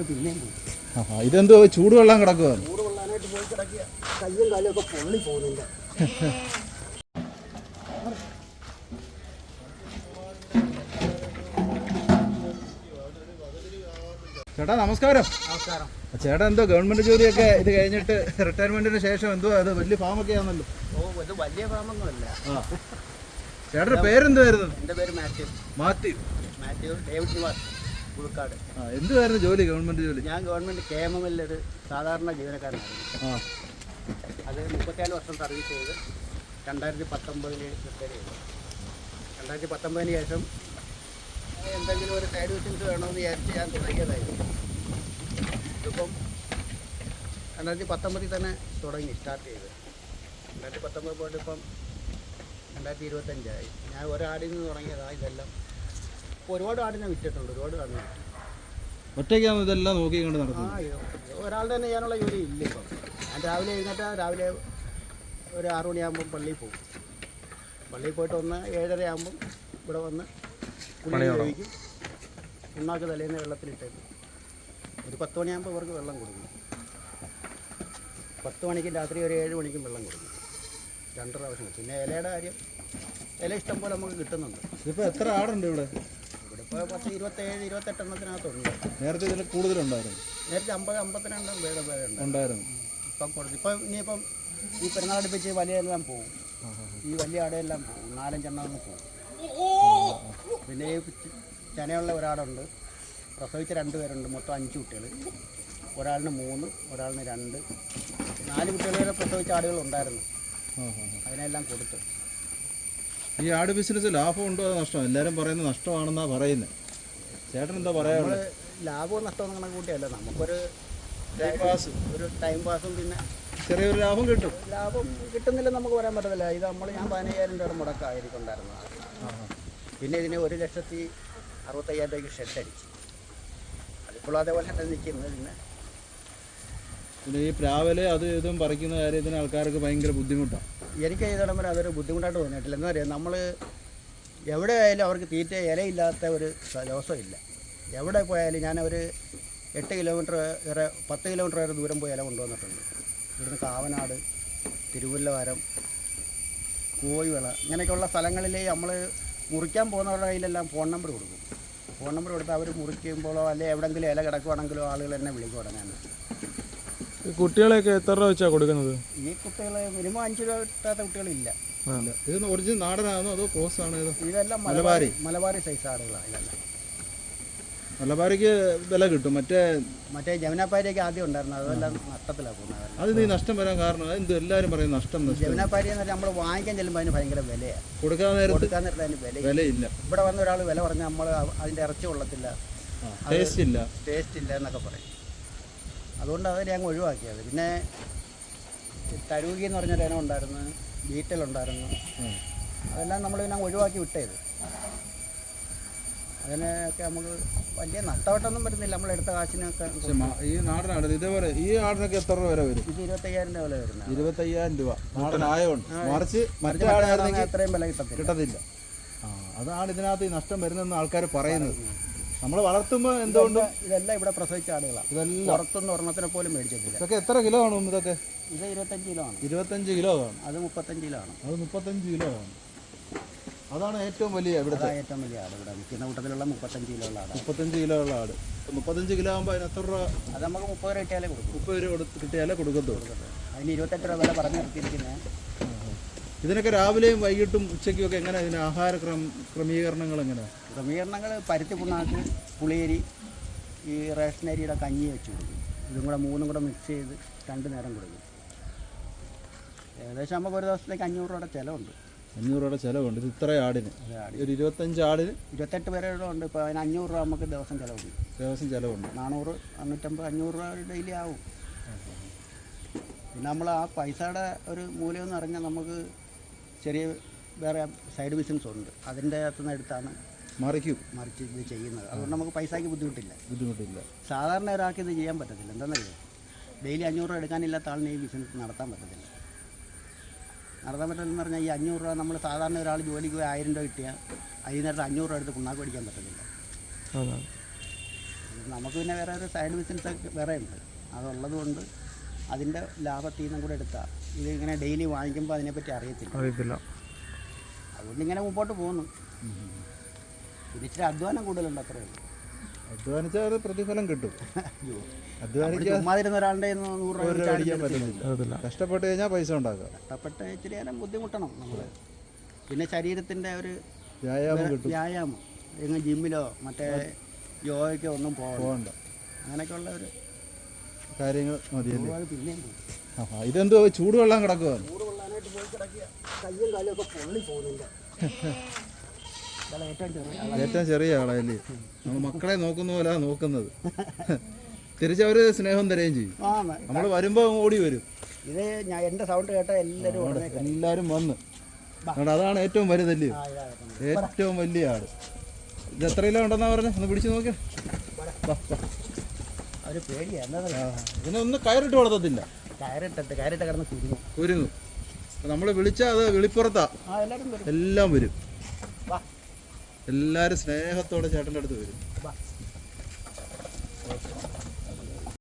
പിന്നെയും ഇതെന്തോ ചൂടുവെള്ളം കിടക്കുക? ചൂടുവെള്ളാനായിട്ട് പോയി കിടക്കുക. കയ്യും കാലും ഒക്കെ പൊള്ളി പോകുന്നുണ്ട്. ചേട്ടാ നമസ്കാരം. നമസ്കാരം. ചേട്ടാ എന്തോ ഗവൺമെന്റ് ജോലിയൊക്കെ ഇത് കഴിഞ്ഞിട്ട് റിട്ടയർമെന്റിന് ശേഷം എന്തോ അത് വലിയ ഫാമൊക്കെ ആണല്ലോ? ഇത് വലിയ ഫാമൊന്നുമല്ല. ചേട്ടന്റെ പേരെന്തായിരുന്നു? എൻ്റെ പേര് മാത്യു. മാത്യു ഡേവിഡ് നിവാസ്, പുതുക്കാട്. എന്തുവായിരുന്നു ജോലി, ഗവൺമെന്റ് ജോലി? ഞാൻ ഗവൺമെന്റ് KMML ഒരു സാധാരണ ജീവനക്കാരനായിരുന്നു. അത് 34 വർഷം സർവീസ് ചെയ്ത് 2019 റിട്ടയർ ചെയ്തു. 2019 ശേഷം എന്തെങ്കിലും ഒരു സൈഡ് ബിസിനസ് വേണമെന്ന് വിചാരിച്ച് ഞാൻ തുടങ്ങിയതായിരുന്നു. ഇതിപ്പം 2019 തന്നെ സ്റ്റാർട്ട് ചെയ്ത് 2019 പോയിട്ട് ഇപ്പം 2025 ഞാൻ ഒരാടിൽ നിന്ന് തുടങ്ങിയതാണ് ഇതെല്ലാം. ഇപ്പോൾ ഒരുപാട് ആടിനെ വിറ്റിട്ടുണ്ട്, ഒരുപാട് ആടിനെ വിറ്റു. ഒറ്റയ്ക്കാണ് ഇതെല്ലാം നോക്കി കൊണ്ട് നടക്കുന്നത്? ഒരാളുടെ തന്നെ ചെയ്യാനുള്ള ജോലി ഇല്ല ഇപ്പം. ഞാൻ രാവിലെ എഴുന്നേറ്റാൽ രാവിലെ ഒരു 6 മണിയാകുമ്പം പള്ളിയിൽ പോകും. പള്ളിയിൽ പോയിട്ട് 7:30 ആകുമ്പം ഇവിടെ വന്ന് കുളി കഴിക്കും. ഉണ്ണാക്ക് തലേന്ന് വെള്ളത്തിലിട്ടേക്കും. ഒരു 10 മണിയാകുമ്പോൾ ഇവർക്ക് വെള്ളം കൊടുക്കും. 10 മണിക്കും രാത്രി ഒരു 7 മണിക്കും വെള്ളം കൊടുക്കും. 2 പ്രാവശ്യം. പിന്നെ ഇലയുടെ കാര്യം, ഇല ഇഷ്ടം പോലെ നമുക്ക് കിട്ടുന്നുണ്ട്. ഇപ്പോൾ എത്ര ആടുണ്ട് ഇവിടെ? ഇവിടെ ഇപ്പോൾ 27-28 എണ്ണത്തിനകത്തുണ്ട്. നേരത്തെ ഇതിൽ കൂടുതലുണ്ടായിരുന്നു? നേരത്തെ 50-52 പേരുണ്ട് ഉണ്ടായിരുന്നു. ഇപ്പം കൊടുത്തു. ഇനിയിപ്പം ഈ പെരുന്നാളടുപ്പിച്ച് വലിയ എല്ലാം പോകും. ഈ വലിയ ആടെല്ലാം പോകും. 4-5 എണ്ണം അങ്ങ് പോകും. പിന്നെ ഈ ചനയുള്ള ഒരാടുണ്ട്, പ്രസവിച്ച 2 പേരുണ്ട്. മൊത്തം 5 കുട്ടികൾ. ഒരാളിന് 3, ഒരാളിന് 2, 4 കുട്ടികൾ വരെ പ്രസവിച്ച ആടുകളുണ്ടായിരുന്നു. അതിനെല്ലാം കൊടുത്തു. ഈ ആട് ബിസിനസ് ലാഭം ഉണ്ടോ അതോ നഷ്ടം? എല്ലാവരും പറയുന്നത് നഷ്ടമാണെന്നാണ് പറയുന്നത്. ചേട്ടൻ എന്താ പറയാനുള്ളത്? ലാഭവും നഷ്ടവും കണക്ക് കൂട്ടിയല്ല, നമുക്കൊരു ടൈം പാസും പിന്നെ ചെറിയൊരു ലാഭം കിട്ടും. ലാഭം കിട്ടുന്നില്ലെന്ന് നമുക്ക് പറയാൻ പറ്റത്തില്ല. ഇത് ഞാൻ 15,000 രൂപ മുടക്കായിരിക്കും ഉണ്ടായിരുന്നത്. പിന്നെ ഇതിന് 1,65,000 രൂപയ്ക്ക് ഷെഡ് അടിച്ചു. അതിപ്പോഴും അതേപോലെ തന്നെ നിൽക്കുന്നത്. പിന്നെ ഈ പ്ലാവിലെ അത് ഇതും പറിക്കുന്ന കാര്യത്തിന് ആൾക്കാർക്ക് ഭയങ്കര ബുദ്ധിമുട്ടാണ്. എനിക്ക് ചെയ്തിടം വരെ അതൊരു ബുദ്ധിമുട്ടായിട്ട് തോന്നിയിട്ടില്ല. എന്താ പറയുക, നമ്മൾ എവിടെ ആയാലും അവർക്ക് തീറ്റ ഇലയില്ലാത്ത ഒരു ദിവസമില്ല. എവിടെ പോയാലും ഞാൻ ഒരു 8 കിലോമീറ്റർ വരെ 10 കിലോമീറ്റർ വരെ ദൂരം പോയി ഇല കൊണ്ടുവന്നിട്ടുണ്ട്. ഇവിടുന്ന് കാവനാട്, തിരുവല്ലവാരം, കോയിവിള ഇങ്ങനെയൊക്കെയുള്ള സ്ഥലങ്ങളിൽ നമ്മൾ മുറിക്കാൻ പോകുന്നവരുടെ കയ്യിലെല്ലാം ഫോൺ നമ്പർ കൊടുക്കും. ഫോൺ നമ്പർ കൊടുത്താൽ അവർ മുറിക്കുമ്പോഴോ അല്ലെങ്കിൽ എവിടെയെങ്കിലും ഇല കിടക്കുവാണെങ്കിലോ ആളുകൾ എന്നെ വിളിക്കും ഉടനെ. കുട്ടികളെയൊക്കെ എത്ര രൂപ വെച്ചാണ് കൊടുക്കുന്നത്? ഈ കുട്ടികൾ മിനിമം 5 രൂപ കിട്ടാത്ത കുട്ടികളില്ല. ഇത് ഒറിജിനൽ നാടനാണോ അതോ ക്രോസ് ആണ്? ഇതെല്ലാം മലബാറി സൈസ് ആടുകളാണ്. ഇതെല്ലാം മലബാരിക്ക് വില കിട്ടും. മറ്റേ ജമുനാപ്പാരിയൊക്കെ ആദ്യം ഉണ്ടായിരുന്നു, അതെല്ലാം നഷ്ടത്തിലാണ് പോകുന്നത്. അത് നീ നഷ്ടം വരാൻ കാരണം എന്ത്? എല്ലാവരും പറയും നഷ്ടം. ജമുനാപ്പാരി എന്ന് പറഞ്ഞാൽ നമ്മൾ വാങ്ങിക്കാൻ ചെല്ലുമ്പോൾ അതിന് ഭയങ്കര വിലയാണ്. കൊടുക്കാൻ നേരത്തെ അതിന് വിലയില്ല. ഇവിടെ വന്ന ഒരാൾ വില പറഞ്ഞാൽ നമ്മൾ അതിൻ്റെ ഇറച്ചി കൊള്ളത്തില്ല, ടേസ്റ്റ് ഇല്ല എന്നൊക്കെ പറയും. അതുകൊണ്ട് അതിനെ അങ്ങ് ഒഴിവാക്കിയത്. പിന്നെ തരൂകി എന്ന് പറഞ്ഞൊരു ഇനം ഉണ്ടായിരുന്നു, ബീറ്റലുണ്ടായിരുന്നു. അതെല്ലാം നമ്മൾ പിന്നെ ഒഴിവാക്കി വിട്ടത്. അതിനൊക്കെ നമുക്ക് വലിയ നഷ്ടവട്ടമൊന്നും വരുന്നില്ല. നമ്മളെടുത്ത കാശിനൊക്കെ. ഈ നാടനാട് ഇതേപോലെ ഈ ആടിനൊക്കെ എത്ര രൂപ വില വരും? ഇത് 25,000 രൂപ വില വരുന്നത്. 25,000 രൂപ നാടനായോണ്ട്. മറിച്ച് മറ്റേ ആടായിരുന്നെങ്കിൽ അത്രയും വില കിട്ടത്തില്ല. അതാണ് ഇതിനകത്ത് ഈ നഷ്ടം വരുന്നതെന്ന് ആൾക്കാർ പറയുന്നത്. നമ്മൾ വളർത്തുമ്പോൾ എന്തുകൊണ്ടും ഇതെല്ലാം ഇവിടെ പ്രസവിച്ച ആടുകളാണ്. ഇതെല്ലാം പുറത്തൊന്നും ഒരെണ്ണത്തിനെ പോലും മേടിച്ചിട്ടില്ല. ഇതൊക്കെ എത്ര കിലോ കാണും? ഇതൊക്കെ ഇത് 25 കിലോ ആണ്. 25 കിലോ കാണും. അത് 35 കിലോ ആണ്. അത് 35 കിലോ കാണും. അതാണ് ഏറ്റവും വലിയ ഇവിടുത്തെ ഏറ്റവും വലിയ ആട്. ഇവിടെ നിൽക്കുന്ന കൂട്ടത്തിലുള്ള 35 കിലോ ഉള്ള ആട്. 35 കിലോ ഉള്ള ആട്. 35 കിലോ ആകുമ്പോൾ അതിന് എത്ര രൂപ? അത് നമുക്ക് 30 രൂപ കിട്ടിയാലേ കൊടുക്കും. 30 രൂപ കിട്ടിയാലേ കൊടുക്കത്തുള്ളൂ. അതിന് 28 രൂപ വില പറഞ്ഞു നിർത്തിയിരിക്കുന്നത്. ഇതിനൊക്കെ രാവിലെയും വൈകിട്ടും ഉച്ചയ്ക്കും ഒക്കെ എങ്ങനെ ഇതിന് ആഹാര ക്രമീകരണങ്ങൾ എങ്ങനെയാണ്? ക്രമീകരണങ്ങൾ പരുത്തി പുണ്ണാക്ക്, പുളിയരി, ഈ റേഷനരിയുടെ കഞ്ഞി വെച്ച് കൊടുക്കും. ഇതും കൂടെ 3ഉം കൂടെ മിക്സ് ചെയ്ത് 2 നേരം കൊടുക്കും. ഏകദേശം നമുക്ക് ഒരു ദിവസത്തേക്ക് 500 രൂപയുടെ ചിലവുണ്ട്. 500 രൂപയുടെ ചിലവുണ്ട്. ഇത് ഇത്ര ആടിന് ഒരു 25 ആടിന് 28 പേരുടെ ഉണ്ട്. ഇപ്പോൾ അതിന് 500 രൂപ നമുക്ക് ദിവസം ചിലവുണ്ട്. 400, 550, 500 രൂപ ഡെയിലി ആവും. പിന്നെ നമ്മൾ ആ പൈസയുടെ ഒരു മൂല്യം എന്ന് പറഞ്ഞാൽ നമുക്ക് ചെറിയ വേറെ സൈഡ് ബിസിനസ് ഉണ്ട്. അതിൻ്റെ അകത്തുനിന്ന് എടുത്താണ് മറിച്ച് ഇത് ചെയ്യുന്നത്. അതുകൊണ്ട് നമുക്ക് പൈസയ്ക്ക് ബുദ്ധിമുട്ടില്ല. സാധാരണ ഒരാൾക്ക് ഇത് ചെയ്യാൻ പറ്റത്തില്ല. എന്താണെന്നറിയോ, ഡെയിലി 500 രൂപ എടുക്കാനില്ലാത്ത ആളിന് ഈ ബിസിനസ് നടത്താൻ പറ്റത്തില്ല. പറഞ്ഞാൽ ഈ 500 രൂപ നമ്മൾ സാധാരണ ഒരാൾ ജോലിക്ക് പോയി 1000 രൂപ കിട്ടിയാൽ അതിനകത്ത് 500 രൂപ എടുത്ത് പുണ്ണാക്ക് മേടിക്കാൻ പറ്റത്തില്ല. നമുക്ക് പിന്നെ വേറെ ഒരു സൈഡ് ബിസിനസ്സൊക്കെ വേറെ ഉണ്ട്. അതുള്ളത് കൊണ്ട് അതിൻ്റെ ലാഭത്തിൽ നിന്നും കൂടെ എടുത്താൽ ഇതിങ്ങനെ ഡെയിലി വാങ്ങിക്കുമ്പോൾ അതിനെപ്പറ്റി അറിയത്തില്ല. അതുകൊണ്ട് ഇങ്ങനെ മുമ്പോട്ട് പോകുന്നു. പിന്നെ ഇച്ചിരി അധ്വാനം കൂടുതലുണ്ട്, അത്രേ ഉള്ളൂ. അധ്വാനിച്ചാൽ അത് പ്രതിഫലം കിട്ടും. ചുമ്മാതിരുന്ന ഒരാളുടെ 100 രൂപ അടിക്കാൻ പറ്റുന്നില്ല. കഷ്ടപ്പെട്ട് കഴിഞ്ഞാൽ പൈസ ഉണ്ടാക്കാം. കഷ്ടപ്പെട്ട് ഇച്ചിരി നേരം ബുദ്ധിമുട്ടണം നമ്മൾ. പിന്നെ ശരീരത്തിൻ്റെ ഒരു വ്യായാമം എങ്ങനെ ജിമ്മിലോ മറ്റേ യോഗയ്ക്കോ ഒന്നും പോകണ്ട. അങ്ങനെയൊക്കെയുള്ള ഒരു കാര്യങ്ങൾ മതിയല്ലേ. പിന്നെ ഇതെന്തോ ചൂടുവെള്ളം കിടക്കുക. ചൂടുവെള്ളാനായിട്ട് പോയി കിടക്കുക. കയ്യും കാലും ഒക്കെ പൊള്ളി പോകുന്നില്ല. ഏറ്റവും ചെറിയ ആളല്ലേ. നമ്മൾ മക്കളെ നോക്കുന്ന പോലെ നോക്കുന്നത്. തിരിച്ചവർ സ്നേഹം തരുകയും ചെയ്യും. നമ്മൾ വരുമ്പോൾ ഓടി വരും. ഇത് ഞാൻ എൻ്റെ സൗണ്ട് കേട്ടാൽ എല്ലാവരും വന്ന് അതാണ് ഏറ്റവും വലുതല്ലേ, ഏറ്റവും വലിയ ആട്. ഇത് എത്ര കിലോ ഉണ്ടെന്നാ പറഞ്ഞത്? ഒന്ന് പിടിച്ച് നോക്കിയാ. ഇതിനൊന്നും കയറിട്ട് വളർത്തത്തില്ല. കയറിട്ട് കിടന്ന് കുരുങ്ങും. നമ്മൾ വിളിച്ചാൽ അത് വെളിപ്പുറത്താ, എല്ലാം വരും. എല്ലാവരും സ്നേഹത്തോടെ ചേട്ടൻ്റെ അടുത്ത് വരും.